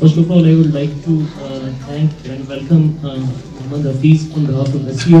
First of all, I would like to thank and welcome Mohammad Hafiz on behalf of SEO.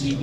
GB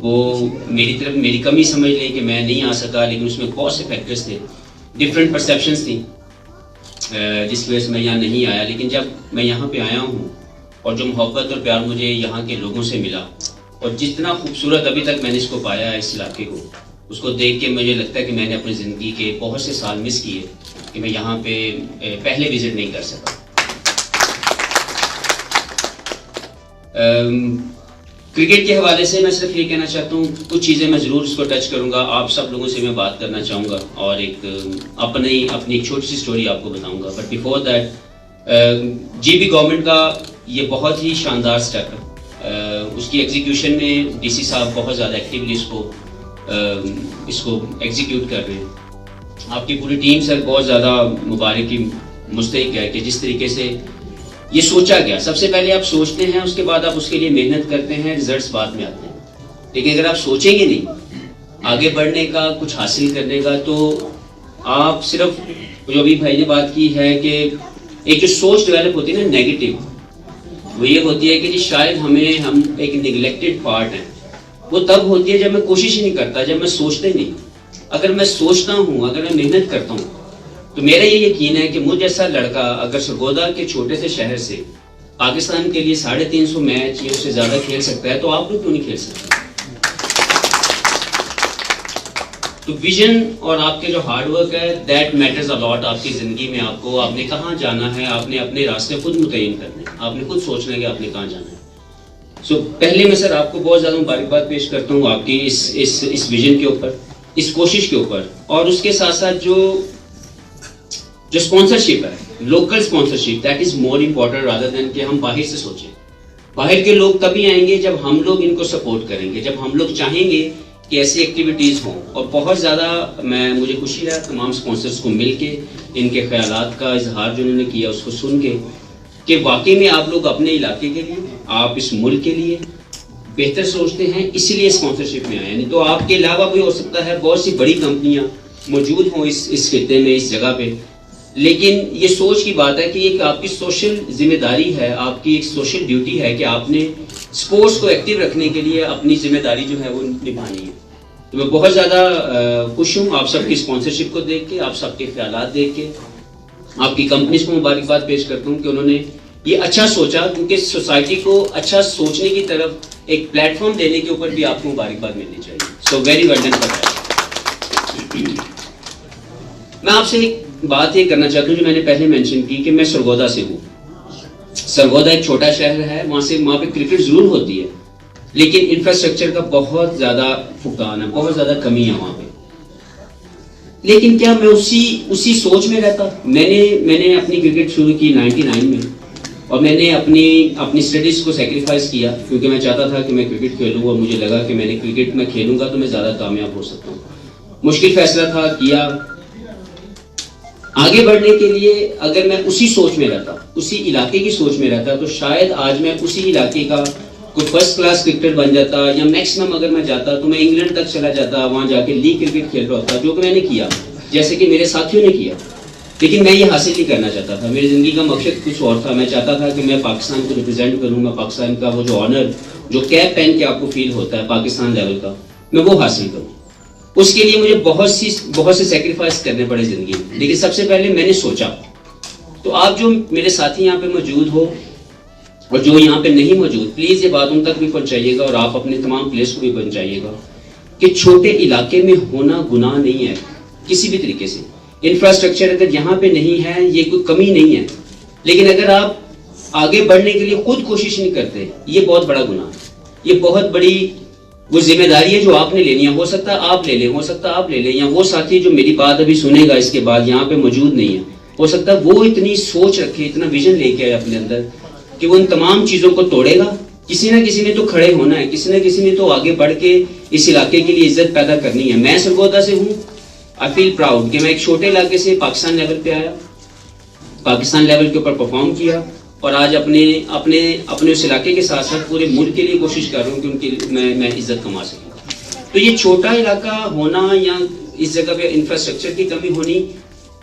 وہ میری کمی سمجھ لیں کہ میں نہیں آ سکا, لیکن اس میں بہت سے فیکٹرز تھے, ڈفرینٹ پرسیپشنس تھیں جس کی وجہ سے میں یہاں نہیں آیا. لیکن جب میں یہاں پہ آیا ہوں اور جو محبت اور پیار مجھے یہاں کے لوگوں سے ملا, اور جتنا خوبصورت ابھی تک میں نے اس کو پایا ہے اس علاقے کو, اس کو دیکھ کے مجھے لگتا ہے کہ میں نے اپنی زندگی کے بہت سے سال مس کیے کہ میں یہاں پہ پہلے وزٹ نہیں کر سکا. کرکٹ کے حوالے سے میں صرف یہ کہنا چاہتا ہوں, کچھ چیزیں میں ضرور اس کو ٹچ کروں گا. آپ سب لوگوں سے میں بات کرنا چاہوں گا اور ایک اپنی ایک چھوٹی سی سٹوری آپ کو بتاؤں گا. But before that, G B government کا یہ بہت ہی شاندار سٹیپ ہے. اس کی ایگزیکیوشن میں ڈی سی صاحب بہت زیادہ ایکٹیولی اس کو ایگزیکیوٹ کر رہے ہیں. آپ کی پوری ٹیم سر بہت زیادہ مبارک کی مستحق ہے کہ جس طریقے سے یہ سوچا گیا. سب سے پہلے آپ سوچتے ہیں, اس کے بعد آپ اس کے لیے محنت کرتے ہیں, ریزلٹس بعد میں آتے ہیں. لیکن اگر آپ سوچیں گے نہیں آگے بڑھنے کا, کچھ حاصل کرنے کا, تو آپ صرف جو ابھی بھائی نے بات کی ہے کہ ایک جو سوچ ڈیولپ ہوتی ہے نا نیگیٹو, وہ یہ ہوتی ہے کہ جی شاید ہم ایک نیگلیکٹڈ پارٹ ہیں. وہ تب ہوتی ہے جب میں کوشش ہی نہیں کرتا, جب میں سوچتا ہی نہیں. اگر میں سوچتا ہوں, اگر میں محنت کرتا ہوں, تو میرا یہ یقین ہے کہ مجھ جیسا لڑکا اگر سرگودا کے چھوٹے سے شہر سے پاکستان کے لیے 350 میچ یا اس سے زیادہ کھیل سکتا ہے, تو آپ لوگ کیوں نہیں کھیل سکتے؟ تو ویژن اور آپ کے جو ہارڈ ورک ہے دیٹ میٹرز اے لاٹ آپ کی زندگی میں. آپ نے کہاں جانا ہے, آپ نے اپنے راستے خود متعین کرنے, آپ نے خود سوچنا ہے کہ آپ نے کہاں جانا ہے. سو پہلے میں سر آپ کو بہت زیادہ مبارکباد پیش کرتا ہوں آپ کی اس ویژن کے اوپر, اس کوشش کے اوپر, اور اس کے ساتھ ساتھ جو اسپانسرشپ ہے, local sponsorship, that is more important rather than کہ ہم باہر سے سوچیں. باہر کے لوگ تبھی آئیں گے جب ہم لوگ ان کو سپورٹ کریں گے, جب ہم لوگ چاہیں گے کہ ایسی ایکٹیویٹیز ہوں. اور بہت زیادہ مجھے خوشی ہے تمام اسپانسرس کو مل کے, ان کے خیالات کا اظہار جو انہوں نے کیا اس کو سن کے, کہ واقعی میں آپ لوگ اپنے علاقے کے لیے, آپ اس ملک کے لیے بہتر سوچتے ہیں, اسی لیے اسپانسرشپ میں آئے. نہیں تو آپ کے علاوہ بھی ہو سکتا ہے بہت سی بڑی کمپنیاں موجود ہوں اس خطے میں, اس جگہ پہ, لیکن یہ سوچ کی بات ہے کہ ایک آپ کی سوشل ذمہ داری ہے, آپ کی ایک سوشل ڈیوٹی ہے کہ آپ نے اسپورٹس کو ایکٹیو رکھنے کے لیے اپنی ذمہ داری جو ہے وہ نبھانی ہے. تو میں بہت زیادہ خوش ہوں آپ سب کی اسپانسرشپ کو دیکھ کے, آپ سب کے خیالات دیکھ کے. آپ کی کمپنیز کو مبارکباد پیش کرتا ہوں کہ انہوں نے یہ اچھا سوچا, کیونکہ سوسائٹی کو اچھا سوچنے کی طرف ایک پلیٹ فارم دینے کے اوپر بھی آپ کو مبارکباد ملنی چاہیے. So very well done for that. میں آپ سے ایک بات یہ کرنا چاہتا ہوں جو میں نے پہلے مینشن کی کہ میں سرگودا سے ہوں. سرگودا ایک چھوٹا شہر ہے, وہاں پہ کرکٹ ضرور ہوتی ہے, لیکن انفراسٹرکچر کا بہت زیادہ فقدان ہے, بہت زیادہ کمی ہے وہاں پہ. لیکن کیا میں اسی سوچ میں رہتا؟ میں نے اپنی کرکٹ شروع کی 99 میں, اور میں نے اپنی اسٹڈیز کو سیکریفائز کیا, کیونکہ میں چاہتا تھا کہ میں کرکٹ کھیلوں, اور مجھے لگا کہ میں نے کرکٹ میں کھیلوں گا تو میں زیادہ کامیاب ہو سکتا ہوں. مشکل فیصلہ تھا, کیا. آگے بڑھنے کے لیے اگر میں اسی سوچ میں رہتا, اسی علاقے کی سوچ میں رہتا, تو شاید آج میں اسی علاقے کا کوئی فرسٹ کلاس کرکٹر بن جاتا, یا میکسیمم اگر میں جاتا تو میں انگلینڈ تک چلا جاتا, وہاں جا کے لیگ کرکٹ کھیل رہا ہوتا, جو کہ میں نے کیا, جیسے کہ میرے ساتھیوں نے کیا. لیکن میں یہ حاصل نہیں کرنا چاہتا تھا, میری زندگی کا مقصد کچھ اور تھا. میں چاہتا تھا کہ میں پاکستان کو ریپرزینٹ کروں, میں پاکستان کا وہ جو آنر, جو کیپ پہن کے آپ کو فیل ہوتا ہے پاکستان لیول کا, میں وہ حاصل کروں. اس کے لیے مجھے بہت سے سیکریفائس کرنے پڑے زندگی میں. لیکن سب سے پہلے میں نے سوچا. تو آپ جو میرے ساتھی یہاں پہ موجود ہو اور جو یہاں پہ نہیں موجود, پلیز یہ بات ان تک بھی پہنچائیے گا, اور آپ اپنے تمام پلیس کو بھی پہنچائیے گا کہ چھوٹے علاقے میں ہونا گناہ نہیں ہے کسی بھی طریقے سے. انفراسٹرکچر اگر یہاں پہ نہیں ہے, یہ کوئی کمی نہیں ہے, لیکن اگر آپ آگے بڑھنے کے لیے خود کوشش نہیں کرتے, یہ بہت بڑا گناہ ہے. یہ بہت بڑی وہ ذمہ داری ہے جو آپ نے لینی ہے. ہو سکتا ہے آپ لے لیں, ہو سکتا ہے آپ لے لیں, یا وہ ساتھی جو میری بات ابھی سنے گا اس کے بعد یہاں پہ موجود نہیں ہے, ہو سکتا ہے وہ اتنی سوچ رکھے, اتنا ویژن لے کے آئے اپنے اندر کہ وہ ان تمام چیزوں کو توڑے گا. کسی نہ کسی نے تو کھڑے ہونا ہے, کسی نہ کسی نے تو آگے بڑھ کے اس علاقے کے لیے عزت پیدا کرنی ہے. میں سرگودا سے ہوں, آئی فیل پراؤڈ کہ میں ایک چھوٹے علاقے سے پاکستان لیول پہ آیا, پاکستان لیول کے اوپر پرفارم کیا, اور آج اپنے اس علاقے کے ساتھ ساتھ پورے ملک کے لیے کوشش کر رہا ہوں کہ ان کی میں عزت کما سکوں. تو یہ چھوٹا علاقہ ہونا یا اس جگہ پہ انفراسٹرکچر کی کمی ہونی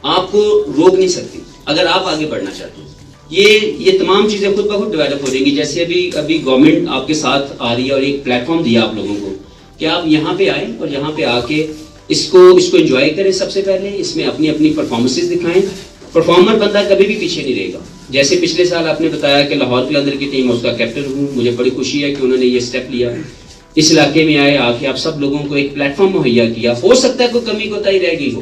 آپ کو روک نہیں سکتی اگر آپ آگے بڑھنا چاہتے ہیں. یہ تمام چیزیں خود بخود ڈیولپ ہو جائیں گی. جیسے ابھی گورنمنٹ آپ کے ساتھ آ رہی ہے اور ایک پلیٹ فارم دیا آپ لوگوں کو, کہ آپ یہاں پہ آئیں اور یہاں پہ آ کے اس کو انجوائے کریں. سب سے پہلے اس میں اپنی پرفارمنسز دکھائیں. پرفارمر بندہ کبھی بھی پیچھے نہیں رہے گا. جیسے پچھلے سال آپ نے بتایا کہ لاہور قلندر کی ٹیم اس کا کیپٹن ہوں, مجھے بڑی خوشی ہے کہ انہوں نے یہ اسٹیپ لیا, اس علاقے میں آئے, آ کے آپ سب لوگوں کو ایک پلیٹ فارم مہیا کیا. ہو سکتا ہے کوئی کمی کوتاہی رہ گئی ہو,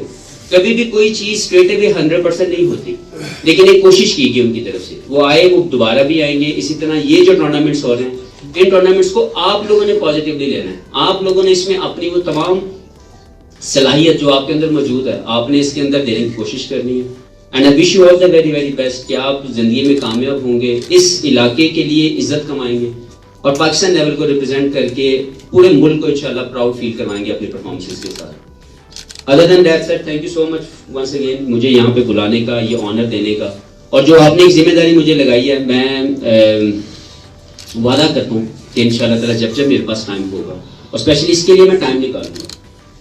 کبھی بھی کوئی چیز اسٹریٹ اوے 100% نہیں ہوتی, لیکن ایک کوشش کی گئی ان کی طرف سے. وہ آئے, وہ دوبارہ بھی آئیں گے. اسی طرح یہ جو ٹورنامنٹس ہو رہے ہیں, ان ٹورنامنٹس کو آپ لوگوں نے پازیٹیولی لینا ہے. آپ لوگوں نے اس میں اپنی وہ تمام صلاحیت جو آپ کے اندر موجود ہے, آپ نے اس کے اندر دینے کی کوشش کرنی ہے. And I wish you all the very very best کہ آپ زندگی میں کامیاب ہوں گے, اس علاقے کے لیے عزت کمائیں گے اور پاکستان لیول کو ریپرزینٹ کر کے پورے ملک کو انشاءاللہ پراؤڈ فیل کروائیں گے اپنی پرفارمنسز کے ساتھ. Other than that sir, thank you so much once again مجھے یہاں پہ بلانے کا, یہ آنر دینے کا, اور جو آپ نے ایک ذمہ داری مجھے لگائی ہے, میں وعدہ کرتا ہوں کہ انشاءاللہ تعالیٰ جب میرے پاس ٹائم ہوگا, اور اسپیشلی اس کے لیے میں ٹائم نکالوں گا.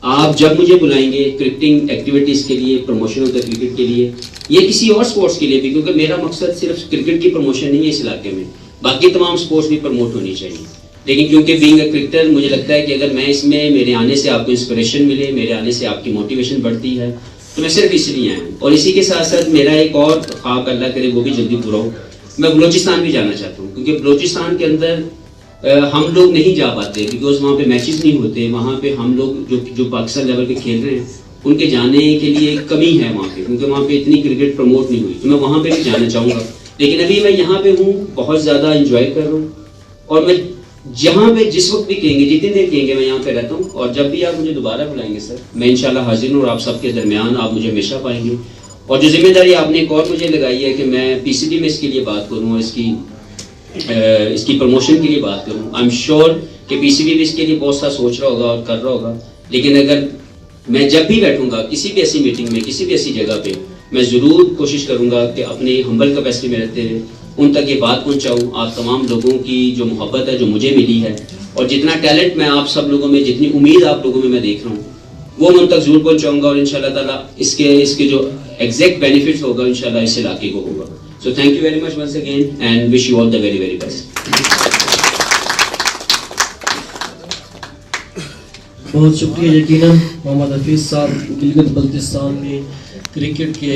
آپ جب مجھے بلائیں گے کرکٹنگ ایکٹیویٹیز کے لیے, پروموشن آف دا کرکٹ کے لیے, یہ کسی اور سپورٹس کے لیے بھی, کیونکہ میرا مقصد صرف کرکٹ کی پروموشن نہیں ہے اس علاقے میں, باقی تمام سپورٹس بھی پروموٹ ہونی چاہیے. لیکن کیونکہ بینگ اے کرکٹر مجھے لگتا ہے کہ اگر میں اس میں, میرے آنے سے آپ کو انسپریشن ملے, میرے آنے سے آپ کی موٹیویشن بڑھتی ہے, تو میں صرف اس لیے آیا ہوں. اور اسی کے ساتھ ساتھ میرا ایک اور خواب, اللہ کرے وہ بھی جلدی پورا ہو, میں بلوچستان بھی جانا چاہتا ہوں. کیونکہ بلوچستان کے اندر ہم لوگ نہیں جا پاتے, بیکاز وہاں پہ میچز نہیں ہوتے. وہاں پہ ہم لوگ جو پاکستان لیول پہ کھیل رہے ہیں, ان کے جانے کے لیے کمی ہے وہاں پہ, کیونکہ وہاں پہ اتنی کرکٹ پروموٹ نہیں ہوئی. تو میں وہاں پہ بھی جانا چاہوں گا, لیکن ابھی میں یہاں پہ ہوں, بہت زیادہ انجوائے کر رہا ہوں, اور میں جہاں پہ جس وقت بھی کہیں گے, جتنی دیر کہیں گے, میں یہاں پہ رہتا ہوں. اور جب بھی آپ مجھے دوبارہ بلائیں گے سر, میں انشاءاللہ حاضر ہوں, اور آپ سب کے درمیان آپ مجھے ہمیشہ پائیں گے. اور جو ذمہ داری آپ نے ایک اور مجھے لگائی ہے کہ میں پی سی ڈی میں اس کے لیے بات کروں, اور اس کی پروموشن کے لیے بات کروں. آئی ایم شیور کہ پی سی ڈی بھی اس کے لیے بہت سا سوچ رہا ہوگا اور کر رہا ہوگا. لیکن اگر میں جب بھی بیٹھوں گا کسی بھی ایسی میٹنگ میں, کسی بھی ایسی جگہ پہ, میں ضرور کوشش کروں گا کہ اپنی ہمبل کیپیسٹی میں رہتے ہوئے ان تک یہ بات پہنچاؤں. آپ تمام لوگوں کی جو محبت ہے, جو مجھے ملی ہے, اور جتنا ٹیلنٹ میں آپ سب لوگوں میں, جتنی امید آپ لوگوں میں دیکھ رہا ہوں, وہ میں ان تک ضرور پہنچاؤں گا. اور انشاءاللہ تعالیٰ اس کے جو ایگزیکٹ بینیفٹس ہوگا انشاءاللہ اس علاقے کو ہوگا. So thank you very much once again and wish you all the very very best. بہت شکریہ. یقیناً محمد حفیظ صاحب گلگت بلتستان میں کرکٹ کے